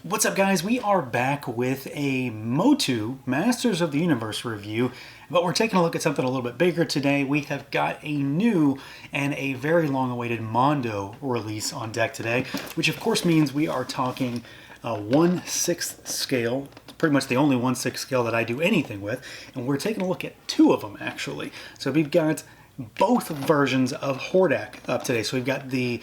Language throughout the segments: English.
What's up, guys? We are back with a MOTU Masters of the Universe review, but we're taking a look at something a little bit bigger today. We have got a new and a very long-awaited Mondo release on deck today, which of course means we are talking 1/6 scale. It's pretty much the only 1/6 scale that I do anything with, and we're taking a look at two of them actually. So we've got both versions of HORDAK up today. So we've got the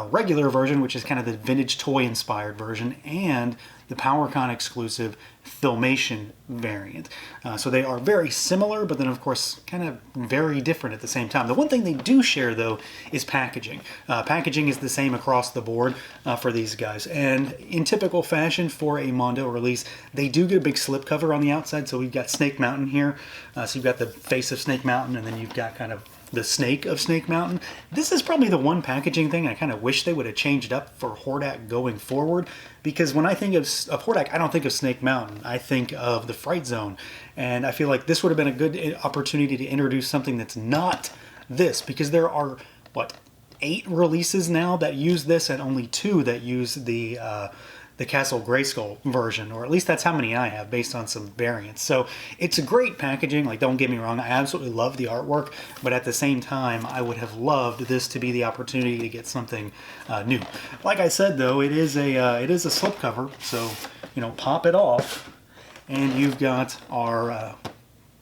regular version, which is kind of the vintage toy inspired version, and the PowerCon exclusive Filmation variant. So they are very similar, but then of course kind of very different at the same time. The one thing they do share though is packaging. Packaging is the same across the board for these guys, and in typical fashion for a Mondo release, they do get a big slipcover on the outside. So we've got Snake Mountain here, so you've got the face of Snake Mountain, and then you've got kind of the snake of Snake Mountain. This is probably the one packaging thing I kind of wish they would have changed up for HORDAK going forward, because when I think of HORDAK, I don't think of Snake Mountain. I think of the Fright Zone, and I feel like this would have been a good opportunity to introduce something that's not this, because there are, what, 8 releases now that use this, and only 2 that use the Castle Grayskull version, or at least that's how many I have based on some variants. So it's a great packaging, like, don't get me wrong, I absolutely love the artwork, but at the same time I would have loved this to be the opportunity to get something new. Like I said though, it is a slipcover, so you know, pop it off and you've got our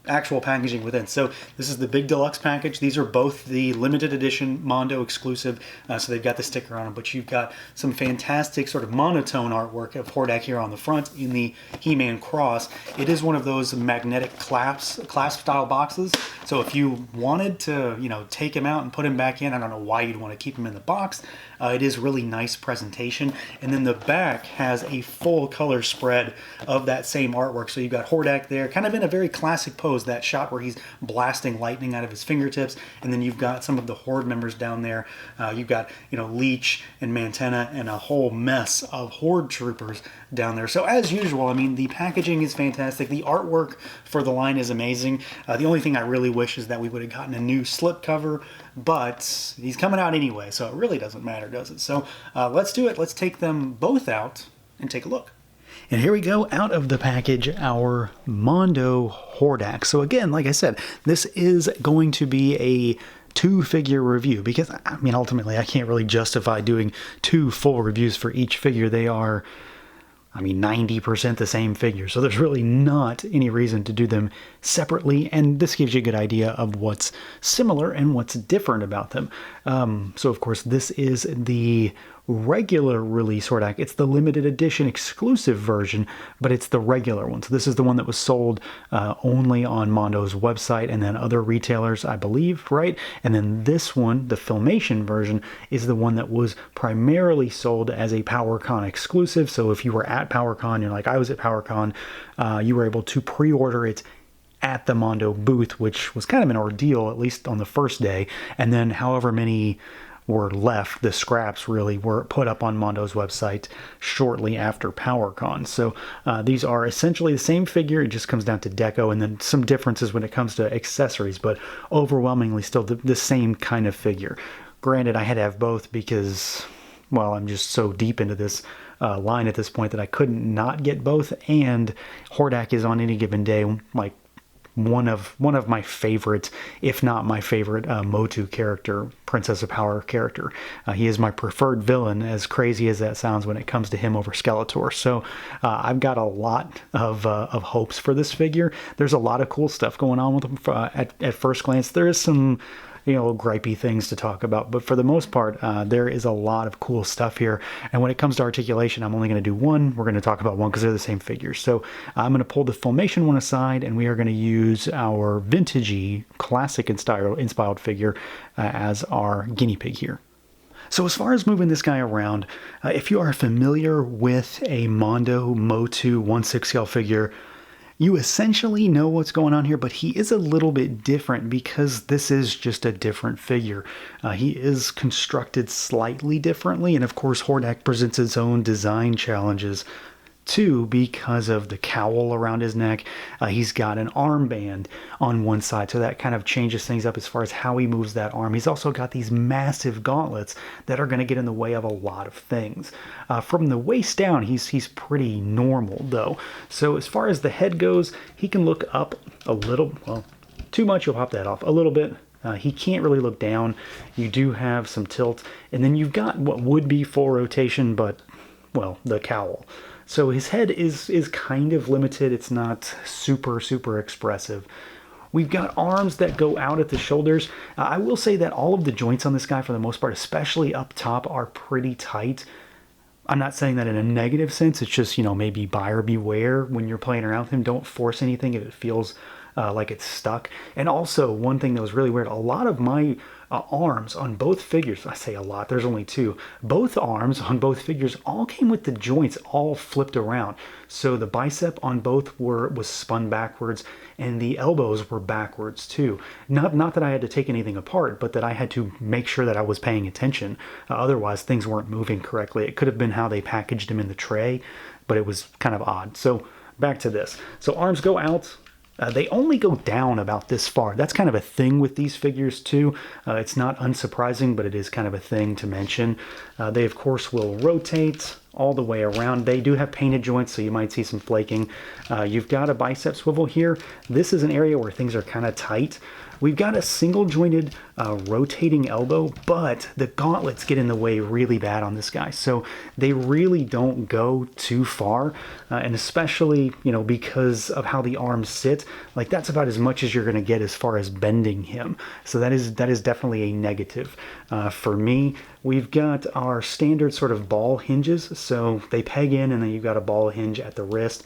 actual packaging within. So this is the big deluxe package. These are both the limited edition Mondo exclusive, so they've got the sticker on them, but you've got some fantastic sort of monotone artwork of HORDAK here on the front in the He-Man cross. It is one of those magnetic clasp style boxes, so if you wanted to, you know, take him out and put him back in, I don't know why you'd want to keep him in the box. It is really nice presentation, and then the back has a full color spread of that same artwork. So you've got HORDAK there, kind of in a very classic pose, that shot where he's blasting lightning out of his fingertips, and then you've got some of the Horde members down there. You've got, you know, Leech and Mantenna and a whole mess of Horde troopers down there. So as usual, I mean, the packaging is fantastic. The artwork for the line is amazing. The only thing I really wish is that we would have gotten a new slipcover, but he's coming out anyway, so it really doesn't matter, does it? So let's do it. Let's take them both out and take a look. And here we go, out of the package, our Mondo HORDAK. So again, like I said, this is going to be a 2-figure review, because I mean, ultimately I can't really justify doing 2 full reviews for each figure. They are, I mean, 90% the same figure, so there's really not any reason to do them separately, and this gives you a good idea of what's similar and what's different about them. So of course this is the regular release HORDAK. It's the limited edition exclusive version, but it's the regular one. So this is the one that was sold only on Mondo's website and then other retailers, I believe, right? And then this one, the Filmation version, is the one that was primarily sold as a PowerCon exclusive. So if you were at PowerCon, you're like, I was at PowerCon, you were able to pre-order it at the Mondo booth, which was kind of an ordeal, at least on the first day. And then however many were left, the scraps really, were put up on Mondo's website shortly after PowerCon. So these are essentially the same figure. It just comes down to deco and then some differences when it comes to accessories, but overwhelmingly still the same kind of figure. Granted, I had to have both because, well, I'm just so deep into this line at this point that I couldn't not get both, and HORDAK is on any given day like one of my favorites, if not my favorite, MOTU character, Princess of Power character. He is my preferred villain, as crazy as that sounds when it comes to him over Skeletor. So I've got a lot of hopes for this figure. There's a lot of cool stuff going on with him. At first glance, there is some, you know, gripey things to talk about, but for the most part, there is a lot of cool stuff here. And when it comes to articulation, I'm only going to do one. We're going to talk about one because they're the same figures. So I'm going to pull the Filmation one aside, and we are going to use our vintagey, classic inspired figure as our guinea pig here. So as far as moving this guy around, if you are familiar with a Mondo MOTU 1/6 scale figure, you essentially know what's going on here, but he is a little bit different because this is just a different figure. He is constructed slightly differently, and of course HORDAK presents its own design challenges too because of the cowl around his neck. He's got an armband on one side, so that kind of changes things up as far as how he moves that arm. He's also got these massive gauntlets that are going to get in the way of a lot of things. From the waist down, he's pretty normal though. So as far as the head goes, he can look up a little. Well, too much, you'll pop that off a little bit. He can't really look down. You do have some tilt, and then you've got what would be full rotation, but, well, the cowl. So his head is kind of limited. It's not super expressive. We've got arms that go out at the shoulders. I will say that all of the joints on this guy, for the most part, especially up top, are pretty tight. I'm not saying that in a negative sense. It's just, maybe buyer beware when you're playing around with him. Don't force anything if it feels like it's stuck. And also, one thing that was really weird, a lot of my arms on both figures, I say a lot, there's only two, both arms on both figures all came with the joints all flipped around. So the bicep on both was spun backwards, and the elbows were backwards too. Not that I had to take anything apart, but that I had to make sure that I was paying attention. Otherwise, things weren't moving correctly. It could have been how they packaged him in the tray, but it was kind of odd. So back to this. So arms go out. They only go down about this far. That's kind of a thing with these figures too. It's not unsurprising, but it is kind of a thing to mention. They, of course, will rotate all the way around. They do have painted joints, so you might see some flaking. You've got a bicep swivel here. This is an area where things are kind of tight. We've got a single jointed rotating elbow, but the gauntlets get in the way really bad on this guy. So they really don't go too far. And especially, because of how the arms sit, like that's about as much as you're going to get as far as bending him. So that is definitely a negative. For me, we've got our standard sort of ball hinges. So they peg in and then you've got a ball hinge at the wrist.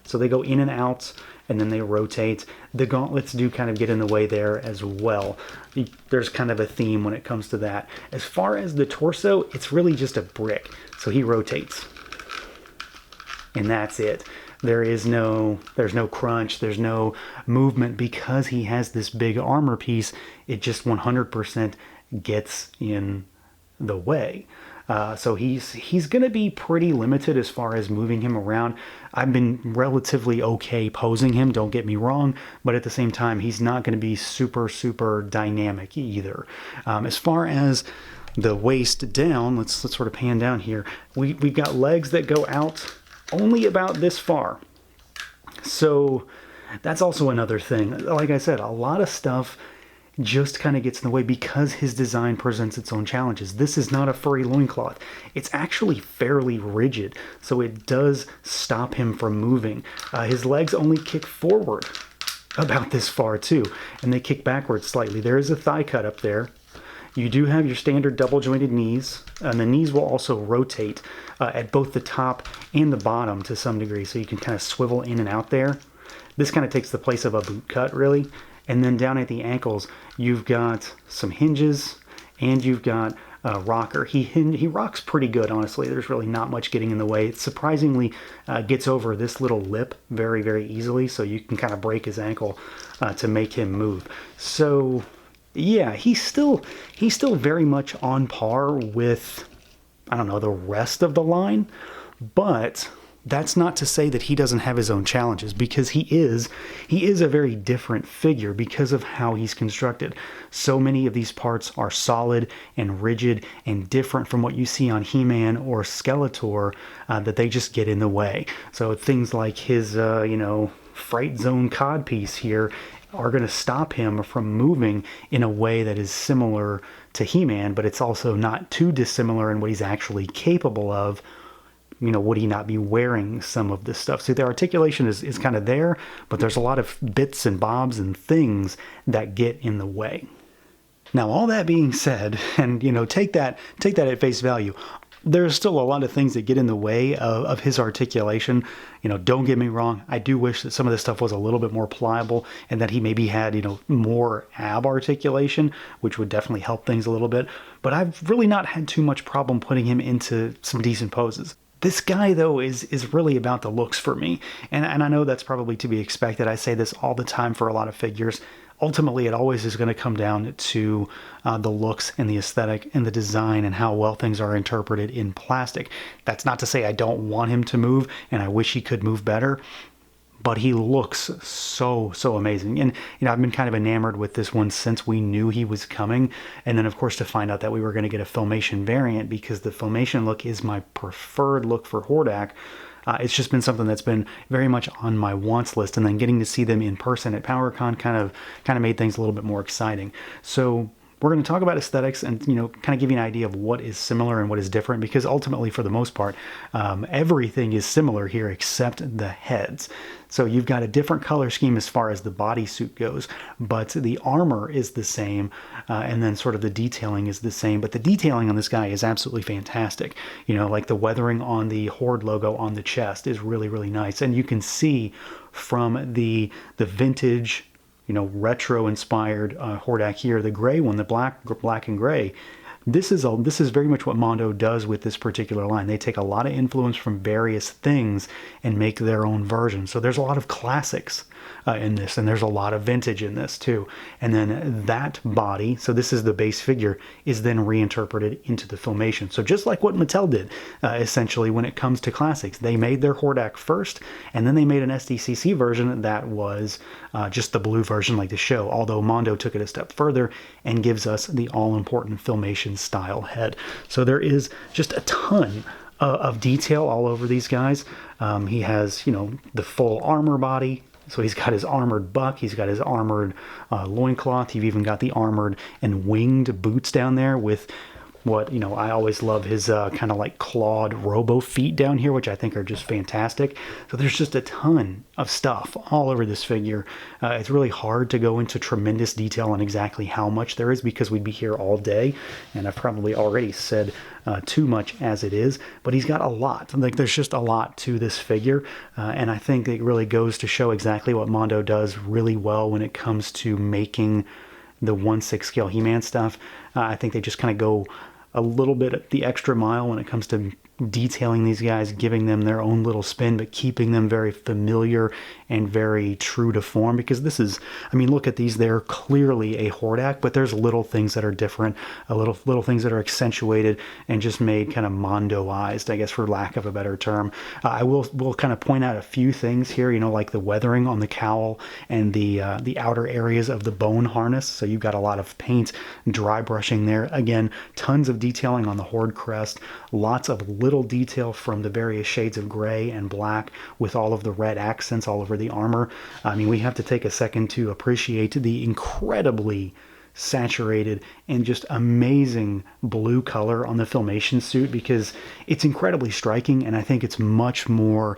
So they go in and out, and then they rotate. The gauntlets do kind of get in the way there as well. There's kind of a theme when it comes to that. As far as the torso, it's really just a brick. So he rotates. And that's it. There's no crunch, there's no movement because he has this big armor piece. It just 100% gets in the way. So he's going to be pretty limited as far as moving him around. I've been relatively okay posing him, don't get me wrong, but at the same time, he's not going to be super dynamic either. As far as the waist down, let's sort of pan down here. We've got legs that go out only about this far. So that's also another thing. Like I said, a lot of stuff just kind of gets in the way because his design presents its own challenges. This is not a furry loincloth. It's actually fairly rigid, so it does stop him from moving. His legs only kick forward about this far too, and they kick backwards slightly. There is a thigh cut up there. You do have your standard double jointed knees, and the knees will also rotate at both the top and the bottom to some degree, so you can kind of swivel in and out there. This kind of takes the place of a boot cut, really. And then down at the ankles, you've got some hinges, and you've got a rocker. He rocks pretty good, honestly. There's really not much getting in the way. It surprisingly gets over this little lip very easily, so you can kind of break his ankle to make him move. So yeah, he's still very much on par with, I don't know, the rest of the line, but that's not to say that he doesn't have his own challenges, because he is a very different figure because of how he's constructed. So many of these parts are solid and rigid and different from what you see on He-Man or Skeletor, that they just get in the way. So things like his, Fright Zone codpiece here are going to stop him from moving in a way that is similar to He-Man, but it's also not too dissimilar in what he's actually capable of. Would he not be wearing some of this stuff? So the articulation is kind of there, but there's a lot of bits and bobs and things that get in the way. Now, all that being said, and take that at face value, there's still a lot of things that get in the way of his articulation. Don't get me wrong, I do wish that some of this stuff was a little bit more pliable and that he maybe had, more ab articulation, which would definitely help things a little bit. But I've really not had too much problem putting him into some decent poses. This guy, though, is really about the looks for me. And I know that's probably to be expected. I say this all the time for a lot of figures. ultimately it always is going to come down to the looks and the aesthetic and the design and how well things are interpreted in plastic. That's not to say I don't want him to move and I wish he could move better, but he looks so amazing. And I've been kind of enamored with this one since we knew he was coming, and then of course to find out that we were going to get a Filmation variant, because the Filmation look is my preferred look for Hordak. It's just been something that's been very much on my wants list, and then getting to see them in person at PowerCon kind of made things a little bit more exciting. So we're going to talk about aesthetics and, kind of give you an idea of what is similar and what is different, because ultimately, for the most part, everything is similar here except the heads. So you've got a different color scheme as far as the bodysuit goes, but the armor is the same, and then sort of the detailing is the same. But the detailing on this guy is absolutely fantastic. Like the weathering on the Horde logo on the chest is really, really nice. And you can see from the vintage, retro-inspired Hordak here, the gray one, the black and gray. This is very much what Mondo does with this particular line. They take a lot of influence from various things and make their own version. So there's a lot of classics in this, and there's a lot of vintage in this too. And then that body, so this is the base figure, is then reinterpreted into the Filmation. So just like what Mattel did, essentially, when it comes to classics, they made their Hordak first, and then they made an SDCC version that was just the blue version like the show, although Mondo took it a step further and gives us the all-important Filmation style head. So there is just a ton of detail all over these guys. He has, the full armor body. So he's got his armored buck, he's got his armored loincloth, you've even got the armored and winged boots down there with what, I always love his kind of like clawed robo feet down here, which I think are just fantastic. So there's just a ton of stuff all over this figure. It's really hard to go into tremendous detail on exactly how much there is, because we'd be here all day, and I've probably already said too much as it is, but he's got a lot. Like, there's just a lot to this figure, and I think it really goes to show exactly what Mondo does really well when it comes to making the 1/6 scale He-Man stuff. I think they just kind of go a little bit the extra mile when it comes to detailing these guys, giving them their own little spin, but keeping them very familiar and very true to form. Because this is, look at these, they're clearly a Hordak, but there's little things that are different, little things that are accentuated and just made kind of Mondoized, I guess, for lack of a better term. I will kind of point out a few things here, like the weathering on the cowl and the outer areas of the bone harness. So you've got a lot of paint, dry brushing there. Again, tons of detailing on the Horde crest, lots of little detail from the various shades of gray and black with all of the red accents all over the armor. We have to take a second to appreciate the incredibly saturated and just amazing blue color on the Filmation suit, because it's incredibly striking, and I think it's much more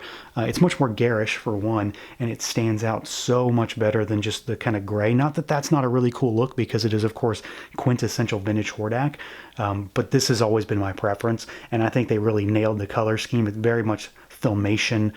garish for one, and it stands out so much better than just the kind of gray. Not that that's not a really cool look, because it is of course quintessential vintage Hordak, but this has always been my preference, and I think they really nailed the color scheme. It's very much Filmation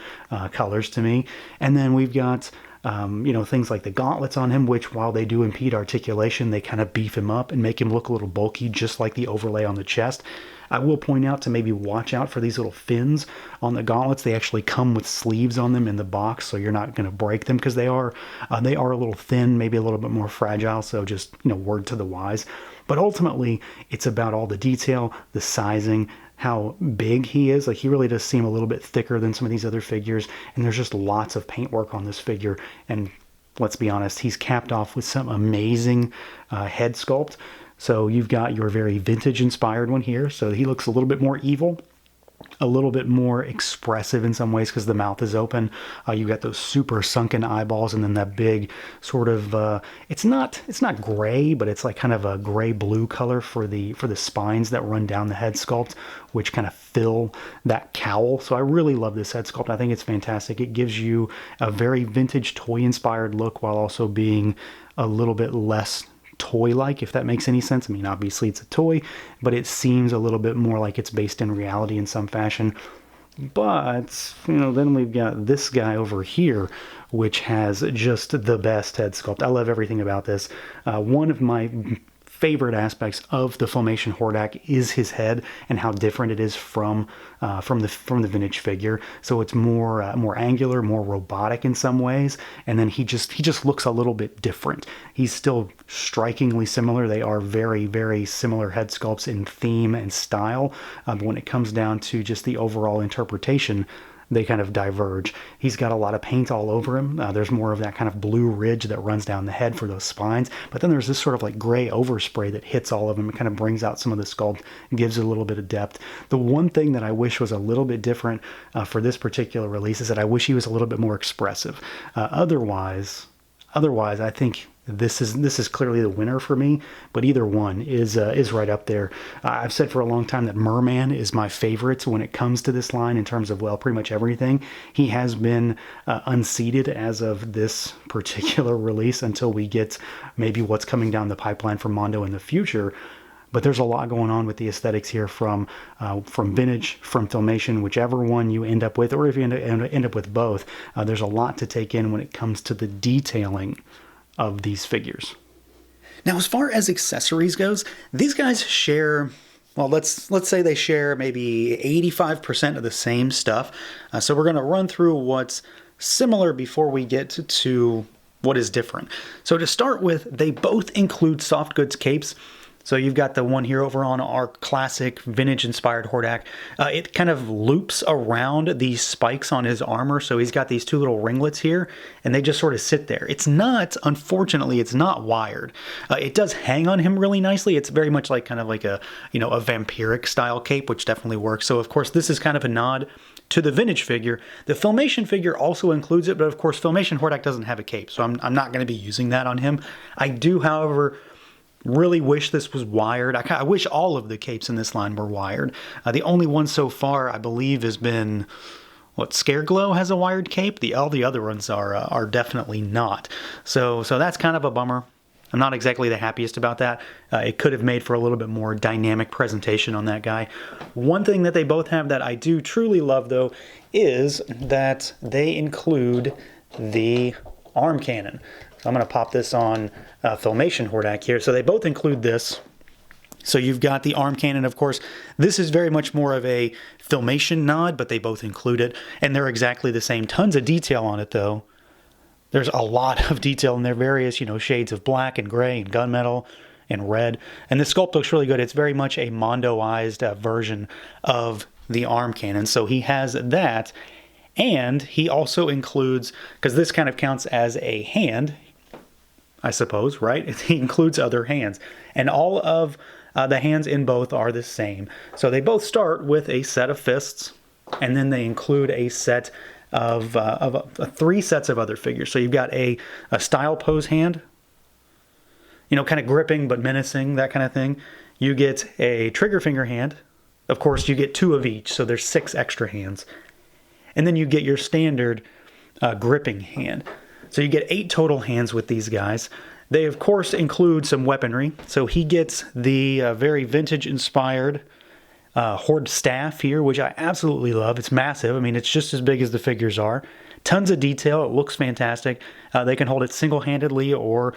colors to me. And then we've got things like the gauntlets on him, which, while they do impede articulation, they kind of beef him up and make him look a little bulky, just like the overlay on the chest. I will point out to maybe watch out for these little fins on the gauntlets. They actually come with sleeves on them in the box, so you're not going to break them, because they are a little thin, maybe a little bit more fragile, so just, word to the wise. But ultimately, it's about all the detail, the sizing, how big he is. Like, he really does seem a little bit thicker than some of these other figures, and there's just lots of paintwork on this figure. And let's be honest, he's capped off with some amazing head sculpt. So you've got your very vintage inspired one here. So he looks a little bit more evil, a little bit more expressive in some ways, because the mouth is open. You got those super sunken eyeballs, and then that big sort of it's not gray, but it's like kind of a gray blue color for the spines that run down the head sculpt, which kind of fill that cowl. So I really love this head sculpt. I think it's fantastic. It gives you a very vintage toy inspired look while also being a little bit less toy-like, if that makes any sense. Obviously it's a toy, but it seems a little bit more like it's based in reality in some fashion. But, then we've got this guy over here, which has just the best head sculpt. I love everything about this. One of my favorite aspects of the Filmation Hordak is his head and how different it is from the vintage figure. So it's more angular, more robotic in some ways, and then he just looks a little bit different. He's still strikingly similar. They are very, very similar head sculpts in theme and style, but when it comes down to just the overall interpretation, they kind of diverge. He's got a lot of paint all over him. There's more of that kind of blue ridge that runs down the head for those spines. But then there's this sort of like gray overspray that hits all of them. It kind of brings out some of the sculpt, gives it a little bit of depth. The one thing that I wish was a little bit different for this particular release is that I wish he was a little bit more expressive. Otherwise, I think this is clearly the winner for me, but either one is right up there. I've said for a long time that Merman is my favorite when it comes to this line in terms of, well, pretty much everything. He has been unseated as of this particular release until we get maybe what's coming down the pipeline from Mondo in the future. But there's a lot going on with the aesthetics here from vintage, from Filmation, whichever one you end up with, or if you end up with both. There's a lot to take in when it comes to the detailing of these figures. Now, as far as accessories goes, these guys share, well, let's say they share maybe 85% of the same stuff. So we're going to run through what's similar before we get to what is different. So to start with, they both include soft goods capes. So you've got the one here over on our classic vintage-inspired Hordak. It kind of loops around these spikes on his armor, so he's got these two little ringlets here, and they just sort of sit there. It's not, unfortunately, it's not wired. It does hang on him really nicely. It's very much like kind of like a vampiric style cape, which definitely works. So of course, this is kind of a nod to the vintage figure. The Filmation figure also includes it, but of course, Filmation Hordak doesn't have a cape, so I'm not going to be using that on him. I do, however, really wish this was wired. I wish all of the capes in this line were wired. The only one so far, I believe, has been, Scareglow has a wired cape. All the other ones are definitely not. So that's kind of a bummer. I'm not exactly the happiest about that. It could have made for a little bit more dynamic presentation on that guy. One thing that they both have that I do truly love, though, is that they include the arm cannon. So I'm going to pop this on Filmation Hordak here. So they both include this. So you've got the arm cannon, of course. This is very much more of a Filmation nod, but they both include it. And they're exactly the same. Tons of detail on it, though. There's a lot of detail in their various, shades of black and gray and gunmetal and red. And the sculpt looks really good. It's very much a Mondoized version of the arm cannon. So he has that. And he also includes, because this kind of counts as a hand, I suppose, right? He includes other hands. And all of the hands in both are the same. So they both start with a set of fists, and then they include a set of 3 sets of other figures. So you've got a style pose hand, kind of gripping but menacing, that kind of thing. You get a trigger finger hand. Of course, you get 2 of each, so there's 6 extra hands. And then you get your standard gripping hand. So you get 8 total hands with these guys. They, of course, include some weaponry. So he gets the very vintage-inspired Horde staff here, which I absolutely love. It's massive. I mean, it's just as big as the figures are. Tons of detail. It looks fantastic. They can hold it single-handedly or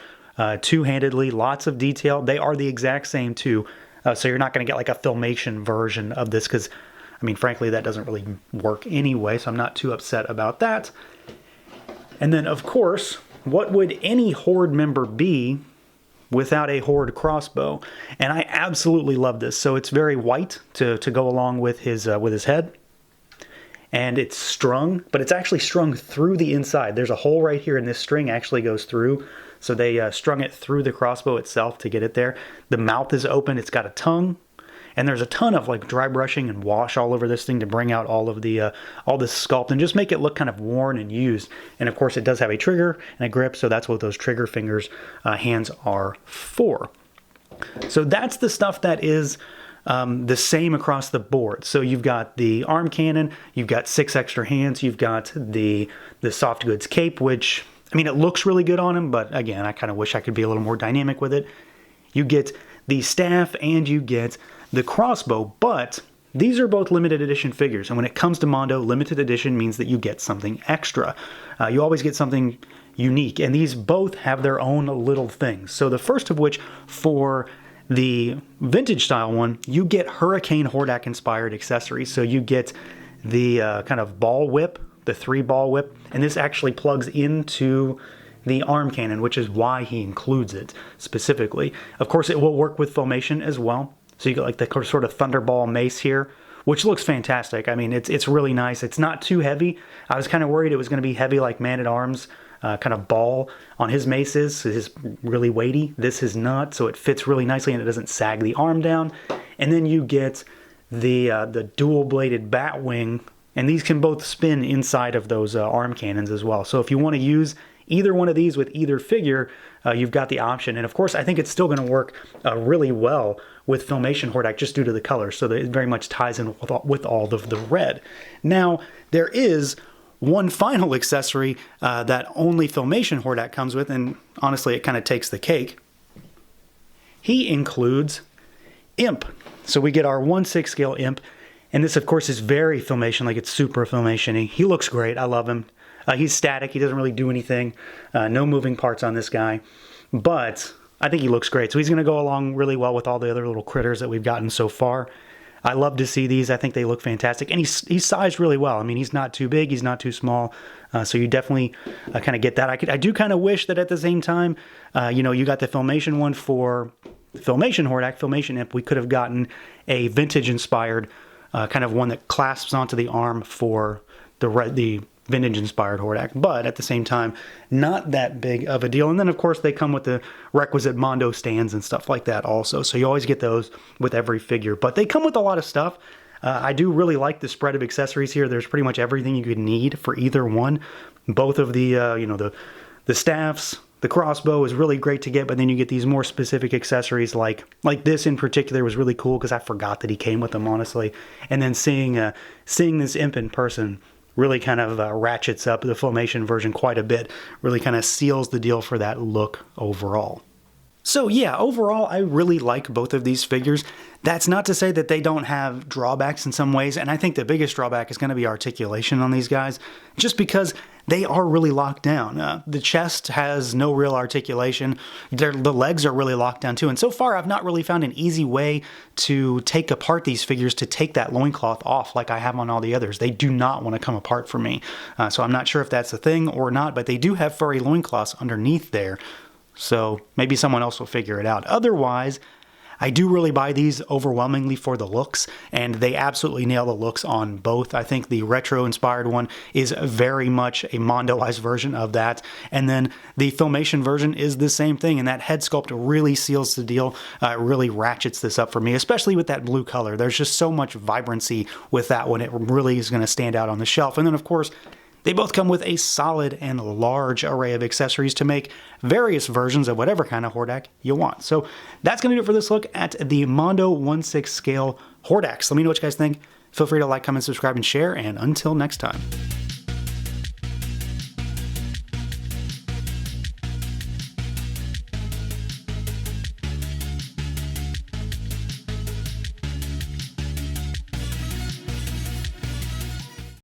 two-handedly. Lots of detail. They are the exact same, too. So you're not going to get like a Filmation version of this because, I mean, frankly, that doesn't really work anyway, so I'm not too upset about that. And then, of course, what would any Horde member be without a Horde crossbow? And I absolutely love this. So it's very white to go along with his head. And it's strung, but it's actually strung through the inside. There's a hole right here, and this string actually goes through. So they strung it through the crossbow itself to get it there. The mouth is open. It's got a tongue. And there's a ton of like dry brushing and wash all over this thing to bring out all of the all this sculpt and just make it look kind of worn and used. And of course, it does have a trigger and a grip, so that's what those trigger fingers hands are for. So that's the stuff that is the same across the board. So you've got the arm cannon, you've got 6 extra hands, you've got the soft goods cape, which, I mean, it looks really good on him, but again, I kind of wish I could be a little more dynamic with it. You get the staff and you get the crossbow, but these are both limited edition figures. And when it comes to Mondo, limited edition means that you get something extra. You always get something unique, and these both have their own little things. So the first of which, for the vintage style one, you get Hurricane Hordak inspired accessories. So you get the kind of ball whip, the 3-ball whip, and this actually plugs into the arm cannon, which is why he includes it specifically. Of course, it will work with Filmation as well. So you get like the sort of Thunderball mace here, which looks fantastic. I mean, it's really nice. It's not too heavy. I was kind of worried it was going to be heavy like Man-at-Arms kind of ball on his mace is. It is really weighty. This is not, so it fits really nicely and it doesn't sag the arm down. And then you get the dual-bladed bat wing, and these can both spin inside of those arm cannons as well. So if you want to use either one of these with either figure, you've got the option. And of course, I think it's still going to work really well with Filmation Hordak just due to the color. So that it very much ties in with all of the red. Now, there is one final accessory that only Filmation Hordak comes with, and honestly, it kind of takes the cake. He includes Imp. So we get our 1/6 scale Imp, and this, of course, is very Filmation, like it's super Filmation-y. He looks great. I love him. He's static. He doesn't really do anything. No moving parts on this guy, but I think he looks great. So he's going to go along really well with all the other little critters that we've gotten so far. I love to see these. I think they look fantastic. And he's sized really well. I mean, he's not too big. He's not too small. So you definitely kind of get that. I do kind of wish that at the same time, you got the Filmation one for Filmation Hordak, Filmation Imp. We could have gotten a vintage-inspired kind of one that clasps onto the arm for the vintage-inspired Hordak, but at the same time, not that big of a deal. And then, of course, they come with the requisite Mondo stands and stuff like that also, so you always get those with every figure. But they come with a lot of stuff. I do really like the spread of accessories here. There's pretty much everything you could need for either one. Both of the, the staffs, the crossbow is really great to get, but then you get these more specific accessories like this in particular was really cool because I forgot that he came with them, honestly. And then seeing this Imp in person really kind of ratchets up the Filmation version quite a bit, really kind of seals the deal for that look overall. So yeah, overall, I really like both of these figures. That's not to say that they don't have drawbacks in some ways, and I think the biggest drawback is going to be articulation on these guys, just because they are really locked down. The chest has no real articulation. The legs are really locked down too, and so far I've not really found an easy way to take apart these figures to take that loincloth off like I have on all the others. They do not want to come apart for me, so I'm not sure if that's a thing or not, but they do have furry loincloths underneath there. So maybe someone else will figure it out. Otherwise, I do really buy these overwhelmingly for the looks, and they absolutely nail the looks on both. I think the retro-inspired one is very much a Mondoized version of that, and then the Filmation version is the same thing, and that head sculpt really seals the deal. It really ratchets this up for me, especially with that blue color. There's just so much vibrancy with that one. It really is going to stand out on the shelf. And then, of course, they both come with a solid and large array of accessories to make various versions of whatever kind of Hordak you want. So that's going to do it for this look at the Mondo 1/6 scale Hordaks. Let me know what you guys think. Feel free to like, comment, subscribe, and share, and until next time.